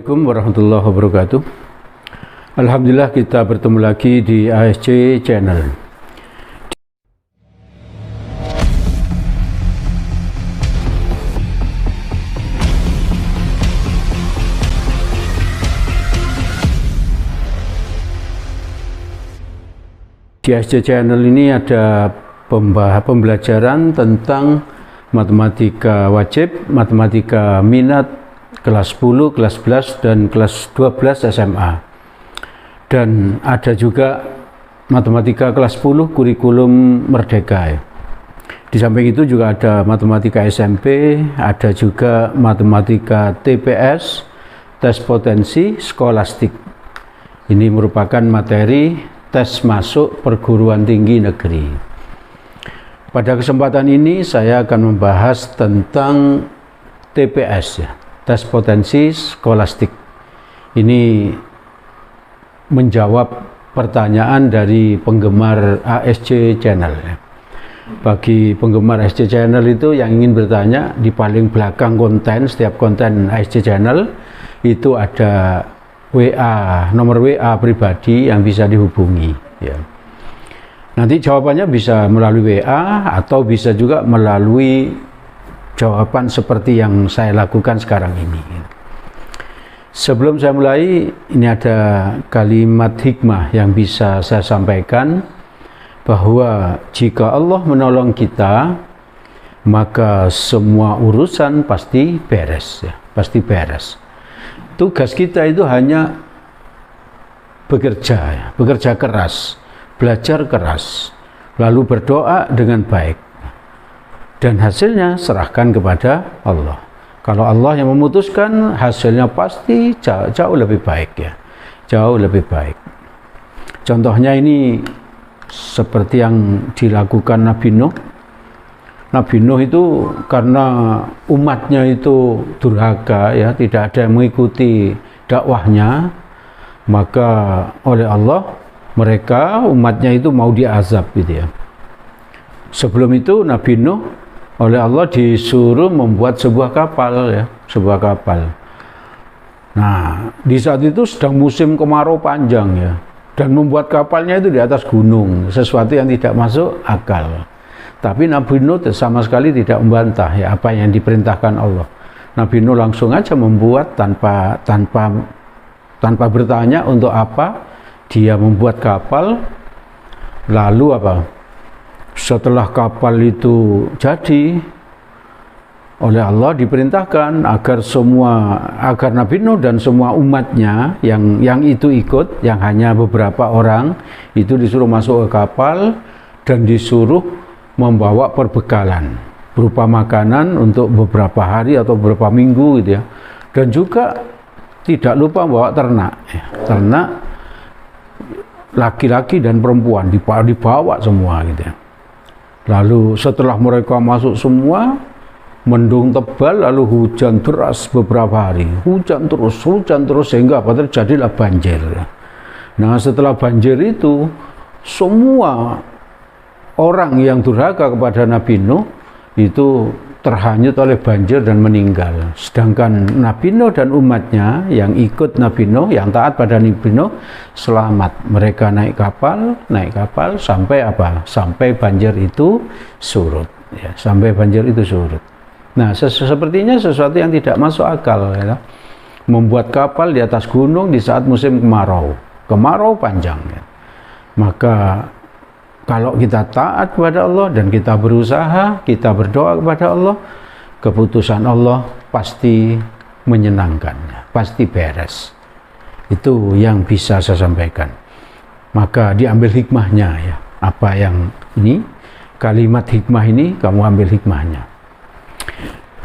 Assalamualaikum warahmatullahi wabarakatuh. Alhamdulillah kita bertemu lagi di ASC Channel. Di ASC Channel ini ada pembelajaran tentang matematika wajib, matematika minat, kelas 10, kelas 11, dan kelas 12 SMA. Dan ada juga matematika kelas 10 kurikulum merdeka ya. Di samping itu juga ada matematika SMP, ada juga matematika TPS, tes potensi skolastik. Ini merupakan materi tes masuk perguruan tinggi negeri. Pada kesempatan ini saya akan membahas tentang TPS ya, tes potensi skolastik. Ini menjawab pertanyaan dari penggemar ASC Channel. Bagi penggemar ASC Channel itu yang ingin bertanya, di paling belakang konten, setiap konten ASC Channel itu ada WA, nomor WA pribadi yang bisa dihubungi ya. Nanti jawabannya bisa melalui WA atau bisa juga melalui jawaban seperti yang saya lakukan sekarang ini. Sebelum saya mulai, ini ada kalimat hikmah yang bisa saya sampaikan, bahwa jika Allah menolong kita, maka semua urusan pasti beres ya, pasti beres. Tugas kita itu hanya bekerja ya, bekerja keras, belajar keras, lalu berdoa dengan baik. Dan hasilnya serahkan kepada Allah. Kalau Allah yang memutuskan, hasilnya pasti jauh lebih baik ya, jauh lebih baik. Contohnya ini seperti yang dilakukan Nabi Nuh. Nabi Nuh itu karena umatnya itu durhaka ya, tidak ada yang mengikuti dakwahnya, maka oleh Allah mereka umatnya itu mau diazab gitu ya. Sebelum itu Nabi Nuh oleh Allah disuruh membuat sebuah kapal ya, sebuah kapal. Nah, di saat itu sedang musim kemarau panjang ya, dan membuat kapalnya itu di atas gunung, sesuatu yang tidak masuk akal. Tapi Nabi Nuh sama sekali tidak membantah ya apa yang diperintahkan Allah. Nabi Nuh langsung aja membuat tanpa bertanya untuk apa dia membuat kapal. Lalu apa? Setelah kapal itu jadi, oleh Allah diperintahkan agar Nabi Nuh dan semua umatnya yang itu ikut, yang hanya beberapa orang itu disuruh masuk ke kapal dan disuruh membawa perbekalan berupa makanan untuk beberapa hari atau beberapa minggu gitu ya. Dan juga tidak lupa membawa ternak ya. Ternak laki-laki dan perempuan dibawa semua gitu ya. Lalu setelah mereka masuk semua, mendung tebal, lalu hujan deras beberapa hari, hujan terus sehingga terjadilah banjir. Nah, setelah banjir itu, semua orang yang durhaka kepada Nabi Nuh itu terhanyut oleh banjir dan meninggal. Sedangkan Nabi Nuh dan umatnya yang ikut Nabi Nuh, yang taat pada Nabi Nuh, selamat. Mereka naik kapal sampai apa? Sampai banjir itu surut. Ya, sampai banjir itu surut. Nah, sepertinya sesuatu yang tidak masuk akal. Ya. Membuat kapal di atas gunung di saat musim kemarau panjang. Ya. Maka kalau kita taat kepada Allah dan kita berusaha, kita berdoa kepada Allah, keputusan Allah pasti menyenangkan, pasti beres. Itu yang bisa saya sampaikan. Maka diambil hikmahnya ya. Apa yang ini, kalimat hikmah ini kamu ambil hikmahnya.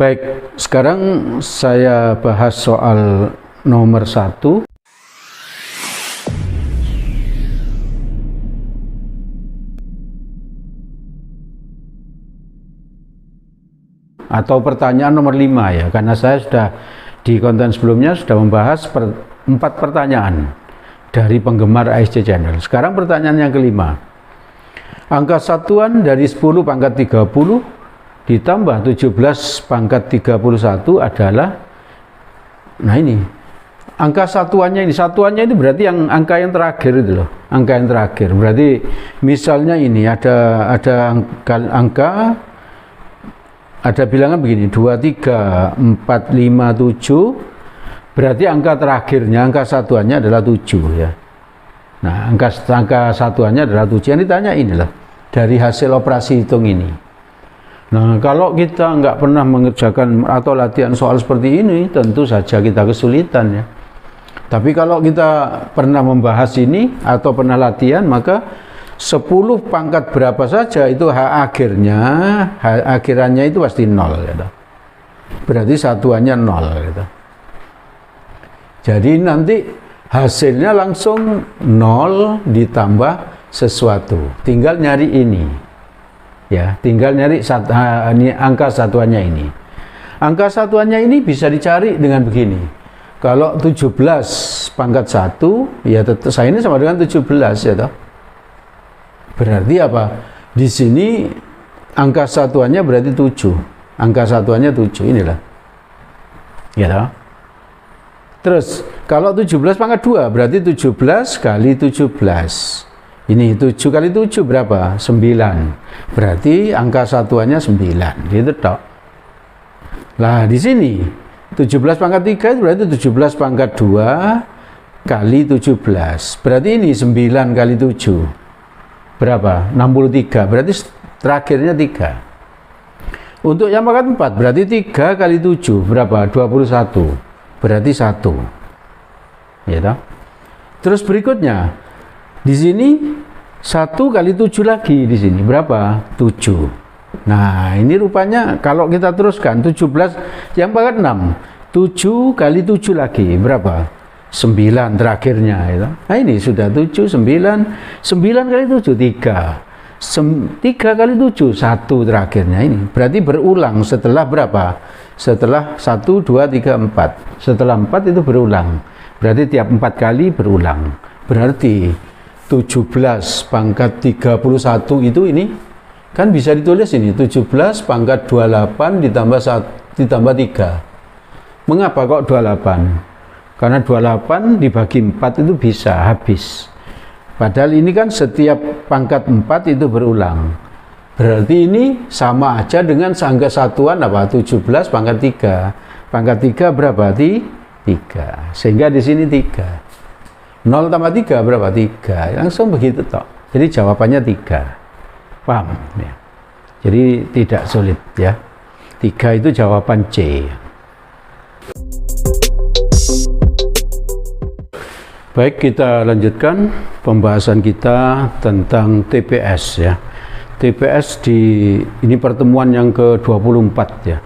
Baik, sekarang saya bahas soal nomor 1. Atau pertanyaan nomor 5 ya, karena saya sudah di konten sebelumnya sudah membahas 4 pertanyaan dari penggemar ASC Channel. Sekarang pertanyaan yang kelima. Angka satuan dari 10 pangkat 30 ditambah 17 pangkat 31 adalah, nah ini angka satuannya itu berarti yang angka yang terakhir itu loh, angka yang terakhir. Berarti misalnya ini ada angka ada bilangan begini 2, 3, 4, 5, 7. Berarti angka terakhirnya, angka satuannya adalah 7 ya. Nah, angka satuannya adalah 7. Yang ditanya inilah dari hasil operasi hitung ini. Nah, kalau kita nggak pernah mengerjakan atau latihan soal seperti ini, tentu saja kita kesulitan ya. Tapi kalau kita pernah membahas ini atau pernah latihan, maka 10 pangkat berapa saja itu akhirannya itu pasti 0 gitu. Berarti satuannya 0 gitu. Jadi nanti hasilnya langsung 0 ditambah sesuatu. Tinggal nyari ini. Ya, tinggal nyari ini angka satuannya ini. Angka satuannya ini bisa dicari dengan begini. Kalau 17 pangkat 1, ya tetap saya ini sama dengan 17 ya toh. Berarti apa? Di sini angka satuannya berarti 7. Angka satuannya 7 inilah. Ya toh. Terus kalau 17 pangkat 2 berarti 17 kali 17. Ini 7 kali 7 berapa? 9. Berarti angka satuannya 9. Gitu toh. Lah di sini 17 pangkat 3 itu berarti 17 pangkat 2 kali 17. Berarti ini 9 kali 7. Berapa? 63. Berarti terakhirnya 3. Untuk yang pangkat 4 berarti 3 kali 7 berapa? 21. Berarti 1. Ya toh? Terus berikutnya di sini 1 kali 7 lagi di sini berapa? 7. Nah, ini rupanya kalau kita teruskan 17 yang pangkat 6. 7 kali 7 lagi berapa? 9 terakhirnya itu. Nah, ini sudah 7 9. 9 kali 7 3. 3 kali 7 1 terakhirnya ini. Berarti berulang setelah berapa? Setelah 1 2 3 4. Setelah 4 itu berulang. Berarti tiap 4 kali berulang. Berarti 17 pangkat 31 itu ini kan bisa ditulis ini 17 pangkat 28 ditambah 3. Mengapa kok 28? Karena 28 dibagi 4 itu bisa habis. Padahal ini kan setiap pangkat 4 itu berulang. Berarti ini sama aja dengan angka satuan apa? 17 pangkat 3. Pangkat 3 berapa? 3. Sehingga di sini 3. 0 tambah 3 berapa? 3. Langsung begitu toh. Jadi jawabannya 3. Paham ya? Jadi tidak sulit ya. 3 itu jawaban C. Baik, kita lanjutkan pembahasan kita tentang TPS ya. TPS ini pertemuan yang ke-24 ya.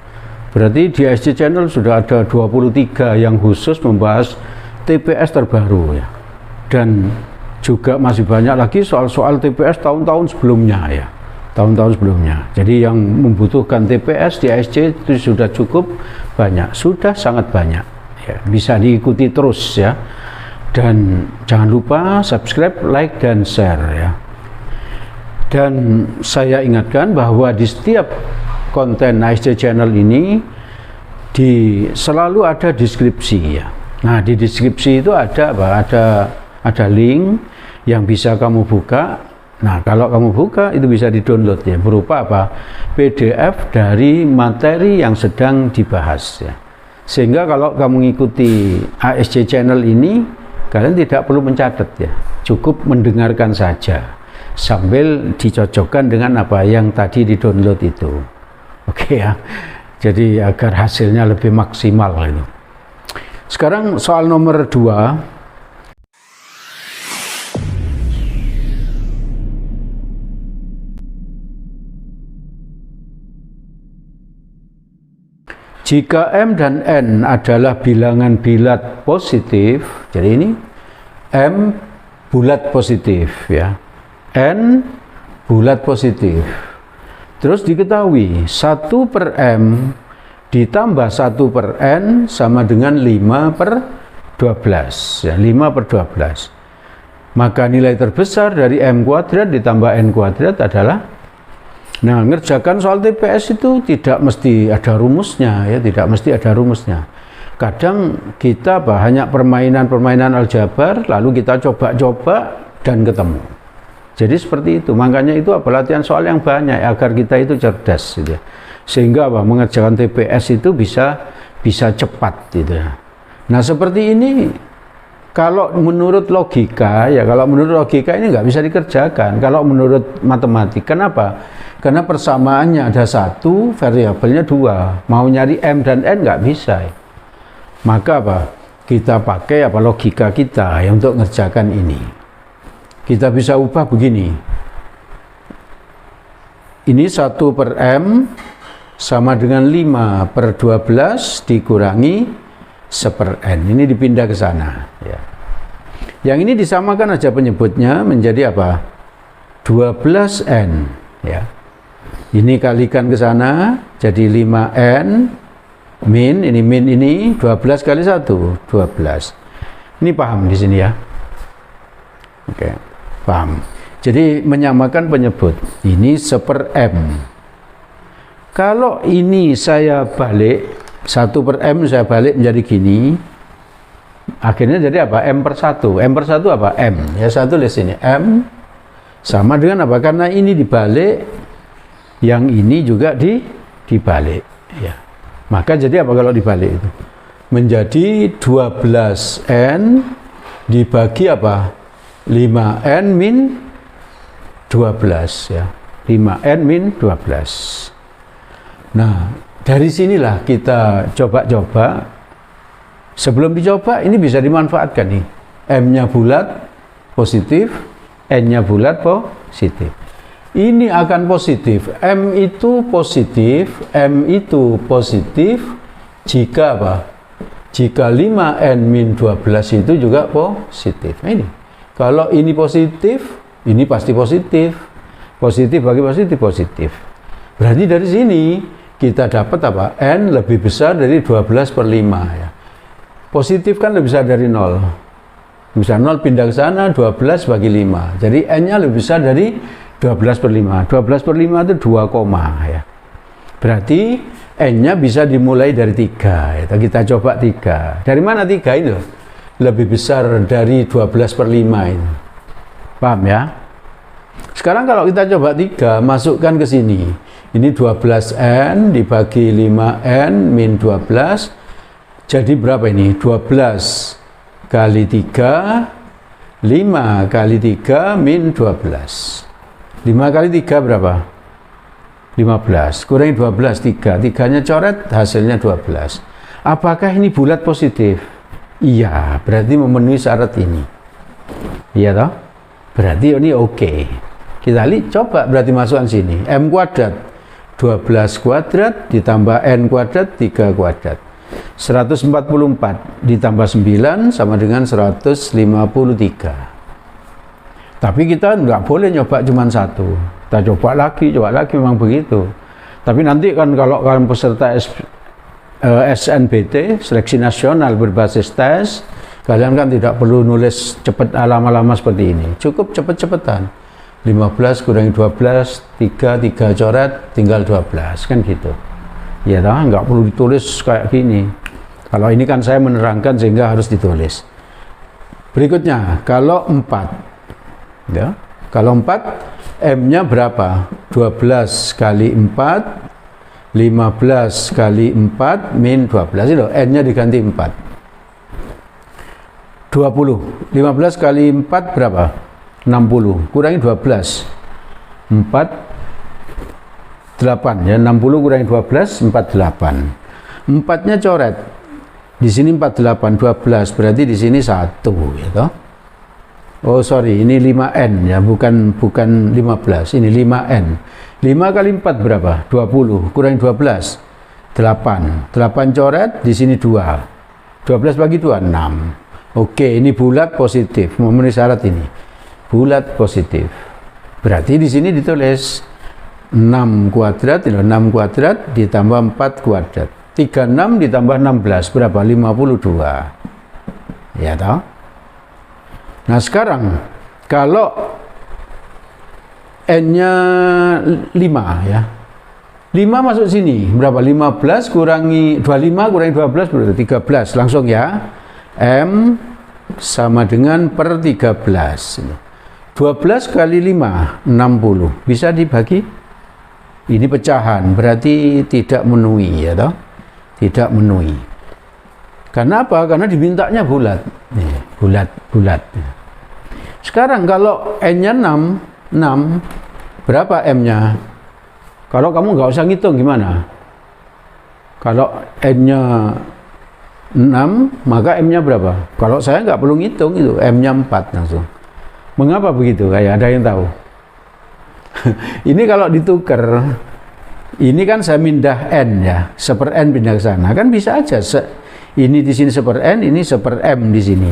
Berarti di SC Channel sudah ada 23 yang khusus membahas TPS terbaru ya. Dan juga masih banyak lagi soal-soal TPS tahun-tahun sebelumnya ya. Tahun-tahun sebelumnya. Jadi yang membutuhkan TPS di ASC itu sudah cukup banyak, sudah sangat banyak ya. Bisa diikuti terus ya. Dan jangan lupa subscribe, like, dan share ya. Dan saya ingatkan bahwa di setiap konten ASC Channel ini selalu ada deskripsi ya. Nah, di deskripsi itu ada apa? Ada link yang bisa kamu buka. Nah, kalau kamu buka itu bisa di-download ya, berupa apa? PDF dari materi yang sedang dibahas ya. Sehingga kalau kamu mengikuti ASC Channel ini, kalian tidak perlu mencatat ya. Cukup mendengarkan saja sambil dicocokkan dengan apa yang tadi di-download itu. Oke ya. Jadi agar hasilnya lebih maksimal itu. Sekarang soal nomor 2. Jika M dan N adalah bilangan bulat positif, jadi ini M bulat positif ya, N bulat positif. Terus diketahui 1 per M ditambah 1 per N sama dengan 5 per 12 ya, 5 per 12. Maka nilai terbesar dari M kuadrat ditambah N kuadrat adalah. Nah, ngerjakan soal TPS itu tidak mesti ada rumusnya ya, tidak mesti ada rumusnya. Kadang kita banyak permainan aljabar, lalu kita coba-coba dan ketemu. Jadi seperti itu. Makanya itu latihan soal yang banyak agar kita itu cerdas gitu ya. Sehingga mengerjakan TPS itu bisa cepat gitu ya. Nah, seperti ini kalau menurut logika ini nggak bisa dikerjakan. Kalau menurut matematik, kenapa? Karena persamaannya ada 1, variabelnya 2. Mau nyari M dan N nggak bisa. Maka kita pakai logika kita ya untuk ngerjakan ini. Kita bisa ubah begini. Ini 1 per M sama dengan 5 per 12 dikurangi 1 per N. Ini dipindah ke sana ya. Yang ini disamakan aja penyebutnya menjadi 12N ya. Ini kalikan ke sana jadi 5N min ini 12 kali 1 12. Ini paham di sini ya. Oke, paham. Jadi menyamakan penyebut. Ini 1 per M. Kalau ini saya balik 1 per M saya balik menjadi gini, akhirnya jadi M per 1. M per 1 M. Ya, saya tulis ini M sama dengan karena ini dibalik, yang ini juga dibalik ya. Maka jadi kalau dibalik itu menjadi 12N dibagi 5N min 12 ya. 5N min 12. Nah, dari sinilah kita coba-coba. Sebelum dicoba ini bisa dimanfaatkan nih. M-nya bulat positif, N-nya bulat positif. Ini akan positif. M itu positif jika Jika 5N min 12 itu juga positif. Nah, ini. Kalau ini positif, ini pasti positif. Positif bagi positif. Berarti dari sini kita dapat N lebih besar dari 12 per 5 ya. Positif kan lebih besar dari 0. Bisa 0 pindah ke sana, 12 bagi 5. Jadi N-nya lebih besar dari 12 per 5. 12 per 5 itu 2, ya. Berarti N-nya bisa dimulai dari 3. Ya. Kita coba 3. Dari mana 3 itu? Lebih besar dari 12 per 5 ini. Paham ya? Sekarang kalau kita coba 3, masukkan ke sini. Ini 12N dibagi 5N min 12. Jadi berapa ini? 12 kali 3, 5 kali 3 min 12. 5 kali 3 berapa? 15. Kurangi 12, 3. 3-nya coret, hasilnya 12. Apakah ini bulat positif? Iya, berarti memenuhi syarat ini. Iya toh? Berarti ini oke. Kita lihat, coba berarti masukkan sini. M kuadrat 12 kuadrat ditambah N kuadrat 3 kuadrat. 144 ditambah 9 sama dengan 153. Tapi kita nggak boleh nyoba cuma satu. Kita coba lagi memang begitu. Tapi nanti kan kalau kalian peserta SNBT, seleksi nasional berbasis tes, kalian kan tidak perlu nulis cepat lama-lama seperti ini. Cukup cepet-cepetan. 15 kurangi 12, 3 coret, tinggal 12, kan gitu. Ya toh, nggak perlu ditulis kayak gini. Kalau ini kan saya menerangkan sehingga harus ditulis. Berikutnya, kalau 4. Ya, kalau 4, M-nya berapa? 12 kali 4, 15 kali 4, min 12. Itu N-nya diganti 4. 20. 15 kali 4 berapa? 60. Kurangi 12. 4, 8. Ya, 60 kurangi 12, 48. 4-nya coret. Di sini 48, 12. Berarti di sini 1. Ya toh? Oh sorry, ini 5N ya, bukan 15, ini 5N. 5 kali 4 berapa? 20, kurangi 12, 8. 8 coret, di sini 2. 12 bagi 2, 6. Oke, ini bulat positif, memenuhi syarat ini. Bulat positif. Berarti di sini ditulis 6 kuadrat, 6 kuadrat ditambah 4 kuadrat. 36 ditambah 16, berapa? 52. Ya toh? Nah sekarang kalau N-nya 5 ya, 5 masuk sini, berapa? 15 kurangi 25 kurangi 12 berarti 13. Langsung ya. M sama dengan per 13. 12 kali 5, 60. Bisa dibagi? Ini pecahan, berarti tidak menuhi ya toh? Tidak menuhi. Karena apa? Karena dimintanya bulat. Bulat. Sekarang kalau N-nya 6, berapa M-nya? Kalau kamu nggak usah ngitung gimana? Kalau N-nya 6, maka M-nya berapa? Kalau saya nggak perlu ngitung itu, M-nya 4 langsung. Mengapa begitu? Kayak ada yang tahu? Ini kalau ditukar, ini kan saya mindah N ya, 1/N pindah ke sana. Kan bisa aja, ini di sini 1/N, ini 1/M di sini.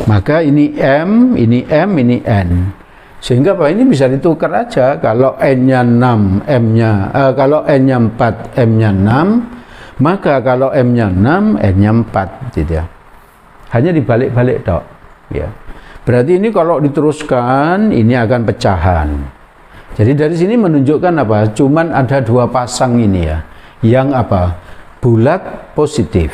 Maka ini M, ini M, ini N. Sehingga Pak ini bisa ditukar aja. Kalau N-nya 6, kalau N-nya 4, M-nya 6, maka kalau M-nya 6, N-nya 4 gitu ya. Hanya dibalik-balik tok ya. Berarti ini kalau diteruskan ini akan pecahan. Jadi dari sini menunjukkan apa? Cuman ada 2 pasang ini ya. Yang apa? Bulat positif.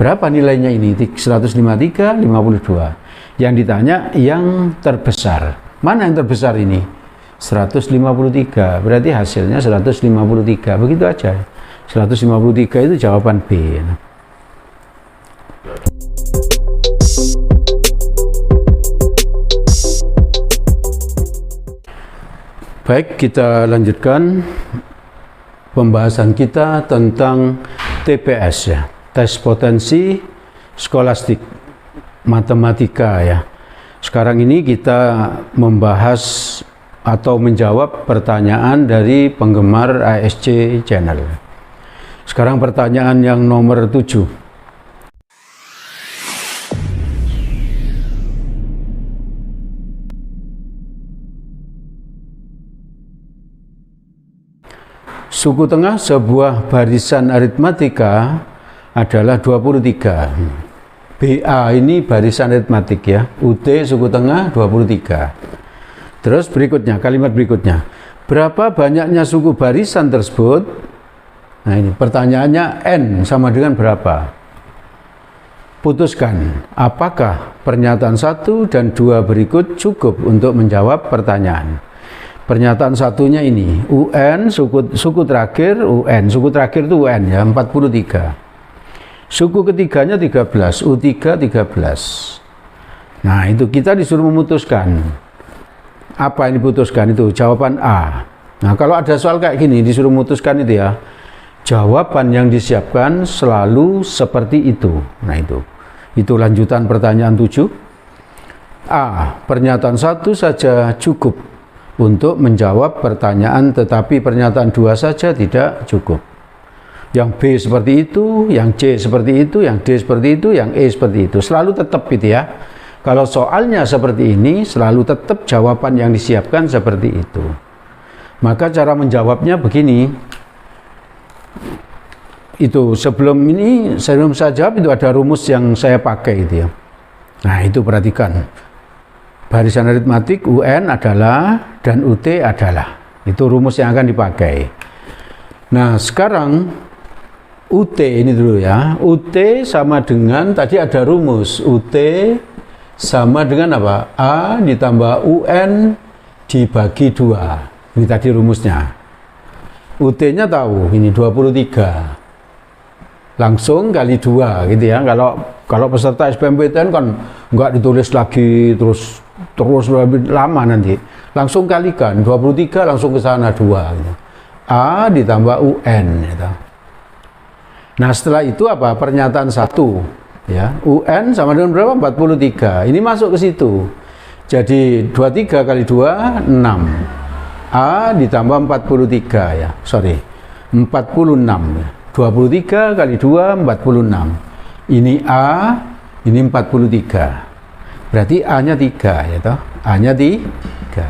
Berapa nilainya ini? 153, 52. Yang ditanya yang terbesar. Mana yang terbesar ini? 153. Berarti hasilnya 153. Begitu aja. 153 itu jawaban B. Baik, kita lanjutkan pembahasan kita tentang TPS ya. Tes potensi skolastik matematika ya. Sekarang ini kita membahas atau menjawab pertanyaan dari penggemar ASC Channel. Sekarang pertanyaan yang nomor 7. Suku tengah sebuah barisan aritmatika adalah 23. BA ini barisan aritmatik ya, UT suku tengah 23. Terus berikutnya, kalimat berikutnya, berapa banyaknya suku barisan tersebut? Nah ini pertanyaannya, N sama dengan berapa? Putuskan, apakah pernyataan 1 dan 2 berikut cukup untuk menjawab pertanyaan? Pernyataan satunya ini, UN suku terakhir, UN suku terakhir itu UN ya, 43. Suku ketiganya 13, U3 13. Nah itu kita disuruh memutuskan. Apa yang diputuskan itu? Jawaban A. Nah kalau ada soal kayak gini disuruh memutuskan itu ya, jawaban yang disiapkan selalu seperti itu. Nah itu lanjutan pertanyaan 7. A. Pernyataan 1 saja cukup untuk menjawab pertanyaan, tetapi pernyataan 2 saja tidak cukup. Yang B seperti itu, yang C seperti itu, yang D seperti itu, yang E seperti itu. Selalu tetap gitu ya. Kalau soalnya seperti ini, selalu tetap jawaban yang disiapkan seperti itu. Maka cara menjawabnya begini. Itu sebelum saya jawab itu ada rumus yang saya pakai gitu ya. Nah itu perhatikan. Barisan aritmatik UN adalah dan UT adalah. Itu rumus yang akan dipakai. Nah sekarang UT ini dulu ya. UT sama dengan, tadi ada rumus. UT sama dengan apa? A ditambah UN dibagi 2. Ini tadi rumusnya. UT-nya tahu, ini 23. Langsung kali 2 gitu ya. Kalau peserta SBMPTN kan nggak ditulis lagi terus lebih lama nanti. Langsung kalikan, 23 langsung ke sana 2 gitu. A ditambah UN gitu. Nah setelah itu apa? Pernyataan 1 ya, UN sama dengan berapa? 43. Ini masuk ke situ. Jadi 23 kali 2 6. A ditambah 43 ya. 46 ya. 23 kali 2 46. Ini A, ini 43. Berarti A-nya 3 ya toh. A-nya 3.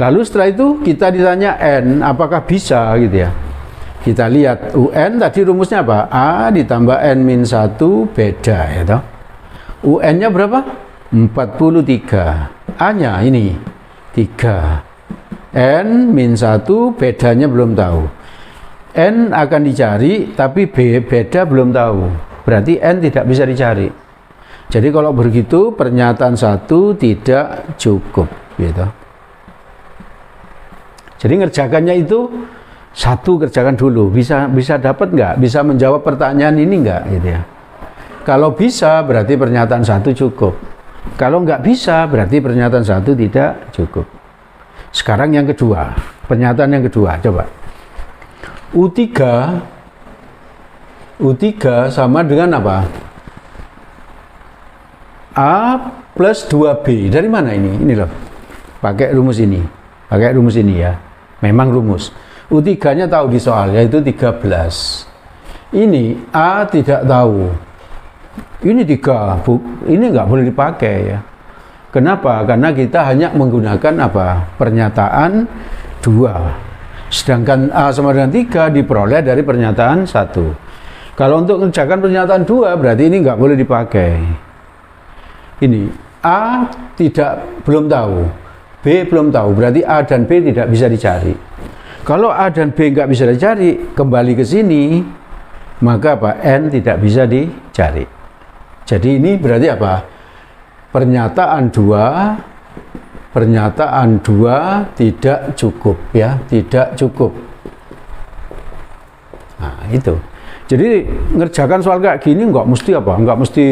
Lalu setelah itu kita ditanya N, apakah bisa gitu ya. Kita lihat UN tadi rumusnya apa? A ditambah N-1 beda ya toh. UN-nya berapa? 43. A-nya ini 3. N min 1 bedanya belum tahu. N akan dicari tapi beda belum tahu. Berarti N tidak bisa dicari. Jadi kalau begitu pernyataan 1 tidak cukup gitu. Jadi ngerjakannya itu 1 kerjakan dulu. Bisa dapat nggak? Bisa menjawab pertanyaan ini nggak gitu ya. Kalau bisa berarti pernyataan 1 cukup. Kalau nggak bisa berarti pernyataan 1 tidak cukup. Sekarang yang kedua, pernyataan yang kedua, coba. U3 sama dengan apa? A plus 2B. Dari mana ini? Ini loh. Pakai rumus ini. Pakai rumus ini ya. Memang rumus. U3-nya tahu di soal, yaitu 13. Ini A tidak tahu. Ini 3. Ini nggak boleh dipakai ya. Kenapa? Karena kita hanya menggunakan apa? Pernyataan 2. Sedangkan A sama dengan 3 diperoleh dari pernyataan 1. Kalau untuk mengerjakan pernyataan 2 berarti ini nggak boleh dipakai. Ini A belum tahu, B belum tahu, berarti A dan B tidak bisa dicari. Kalau A dan B nggak bisa dicari, kembali ke sini, maka apa? N tidak bisa dicari. Jadi ini berarti apa? Pernyataan 2 tidak cukup ya, tidak cukup. Nah, itu. Jadi ngerjakan soal kayak gini nggak mesti apa? Nggak mesti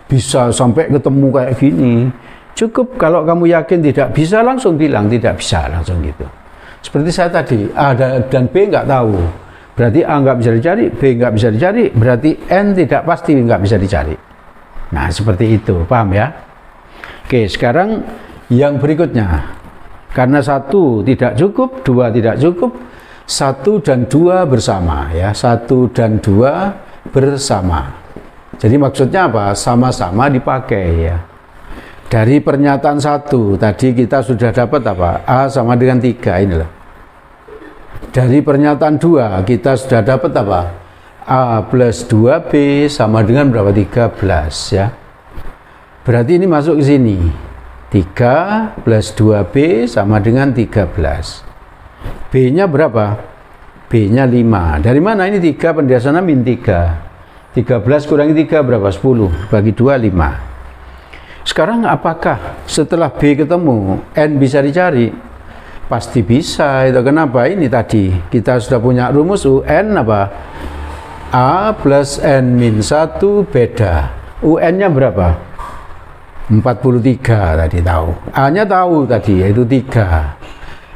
bisa sampai ketemu kayak gini. Cukup kalau kamu yakin tidak bisa langsung bilang tidak bisa, langsung gitu. Seperti saya tadi, A dan B nggak tahu. Berarti A nggak bisa dicari, B nggak bisa dicari, berarti N tidak pasti nggak bisa dicari. Nah, seperti itu, paham ya? Oke, sekarang yang berikutnya. Karena 1 tidak cukup, 2 tidak cukup, 1 dan 2 bersama ya. 1 dan 2 bersama. Jadi maksudnya apa? Sama-sama dipakai ya. Dari pernyataan 1 tadi kita sudah dapat apa? A sama dengan 3 ini loh. Dari pernyataan 2 kita sudah dapat apa? A plus 2B sama dengan berapa? 13 ya. Berarti ini masuk ke sini. 3 plus 2B sama dengan 13. B-nya berapa? B-nya 5. Dari mana ini 3? Pendiasannya min 3. 13 kurangi 3 berapa? 10. Bagi 2, 5. Sekarang apakah setelah B ketemu, N bisa dicari? Pasti bisa. Itu kenapa? Ini tadi kita sudah punya rumus UN apa? A plus N min 1 beda. UN-nya berapa? 43 tadi tahu. A-nya tahu tadi, yaitu 3.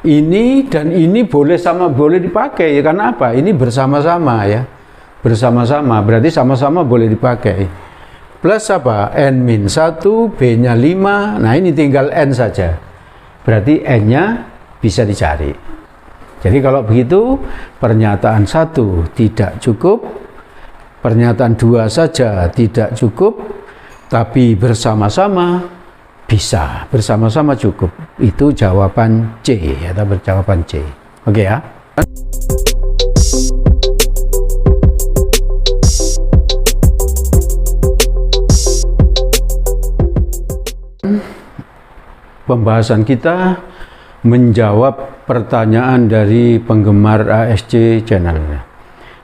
Ini dan ini boleh dipakai. Karena apa? Ini bersama-sama ya. Bersama-sama, berarti sama-sama boleh dipakai. Plus apa? N min 1, B-nya 5. Nah, ini tinggal N saja. Berarti N-nya bisa dicari. Jadi kalau begitu, pernyataan 1 tidak cukup, pernyataan 2 saja tidak cukup, tapi bersama-sama bisa, bersama-sama cukup. Itu jawaban C, atau jawaban C. Oke ya. Pembahasan kita menjawab pertanyaan dari penggemar ASC channel.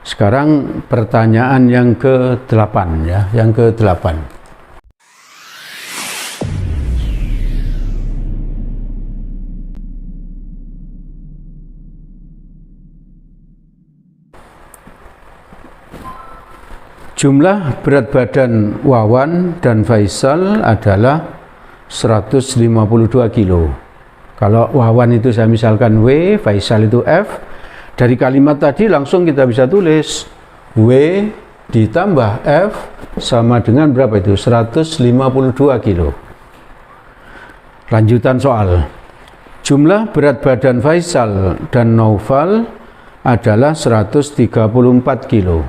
Sekarang pertanyaan yang ke-8 ya, yang ke-8. Jumlah berat badan Wawan dan Faisal adalah 152 kilo. Kalau Wawan itu saya misalkan W, Faisal itu F. Dari kalimat tadi langsung kita bisa tulis W ditambah F sama dengan berapa itu? 152 kilo. Lanjutan soal. Jumlah berat badan Faisal dan Naufal adalah 134 kilo.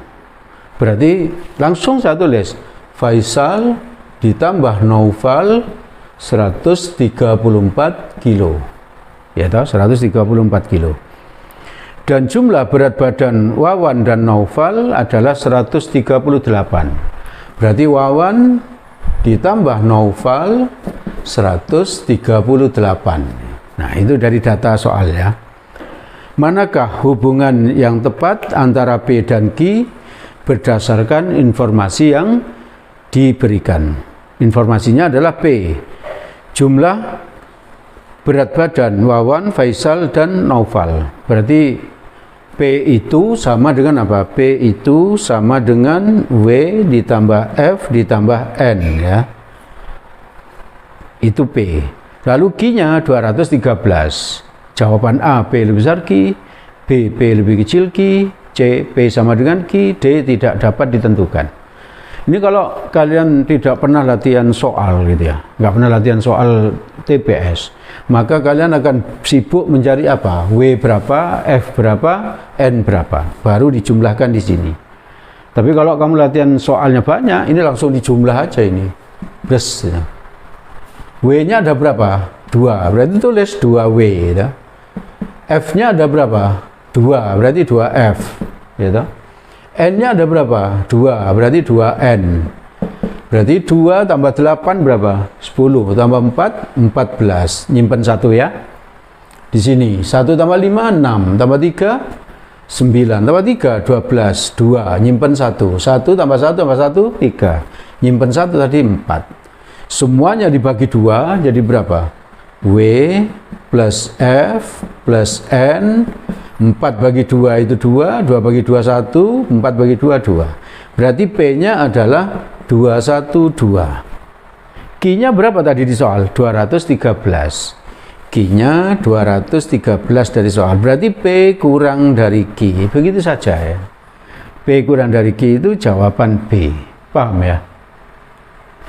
Berarti langsung saya tulis Faisal ditambah Naufal 134 kilo. Ya toh, 134 kilo. Dan jumlah berat badan Wawan dan Naufal adalah 138. Berarti Wawan ditambah Naufal 138. Nah, itu dari data soal ya. Manakah hubungan yang tepat antara P dan Q berdasarkan informasi yang diberikan? Informasinya adalah P, jumlah berat badan Wawan, Faisal, dan Naufal. Berarti P itu sama dengan apa? P itu sama dengan W ditambah F ditambah N ya. Itu P. Lalu Q-nya 213. Jawaban A, P lebih besar Q, B, P lebih kecil Q, C, P sama dengan Q, D tidak dapat ditentukan. Ini kalau kalian tidak pernah latihan soal gitu ya, nggak pernah latihan soal TPS, maka kalian akan sibuk mencari apa? W berapa, F berapa, N berapa, baru dijumlahkan di sini. Tapi kalau kamu latihan soalnya banyak, ini langsung dijumlah aja ini. Plus ya. W-nya ada berapa? 2, berarti tulis 2W ya. F-nya ada berapa? 2, berarti 2F gitu. N-nya ada berapa? 2, berarti 2N. Berarti 2 tambah 8 berapa? 10, tambah 4, 14. Nyimpen 1 ya. Di sini, 1 tambah 5, 6. Tambah 3, 9. Tambah 3, 12. 2, nyimpen 1. 1 tambah 1 tambah 1, 3. Nyimpen 1 tadi 4. Semuanya dibagi 2, jadi berapa? W plus F plus N. 4 bagi 2 itu 2, 2 bagi 2 1, 4 bagi 2 2. Berarti P-nya adalah 212. Q-nya berapa tadi di soal? 213. Q-nya 213 dari soal. Berarti P kurang dari Q. Begitu saja ya. P kurang dari Q itu jawaban B. Paham ya?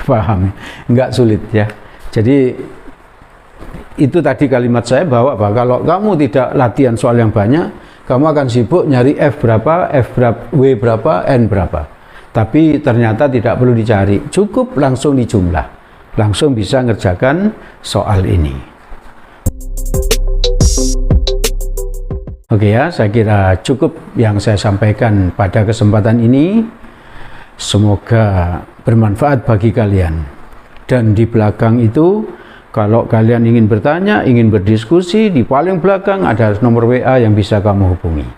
Paham. Enggak sulit ya. Jadi itu tadi kalimat saya bahwa kalau kamu tidak latihan soal yang banyak, kamu akan sibuk nyari F berapa, W berapa, N berapa. Tapi ternyata tidak perlu dicari, cukup langsung dijumlah, langsung bisa ngerjakan soal ini. Oke ya, saya kira cukup yang saya sampaikan pada kesempatan ini. Semoga bermanfaat bagi kalian. Dan di belakang itu, kalau kalian ingin bertanya, ingin berdiskusi, di paling belakang ada nomor WA yang bisa kamu hubungi.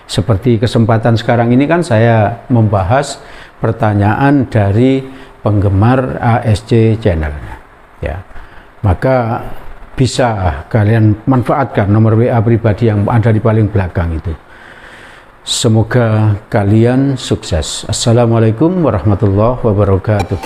Seperti kesempatan sekarang ini kan saya membahas pertanyaan dari penggemar ASC Channel. Ya, maka bisa kalian manfaatkan nomor WA pribadi yang ada di paling belakang itu. Semoga kalian sukses. Assalamualaikum warahmatullahi wabarakatuh.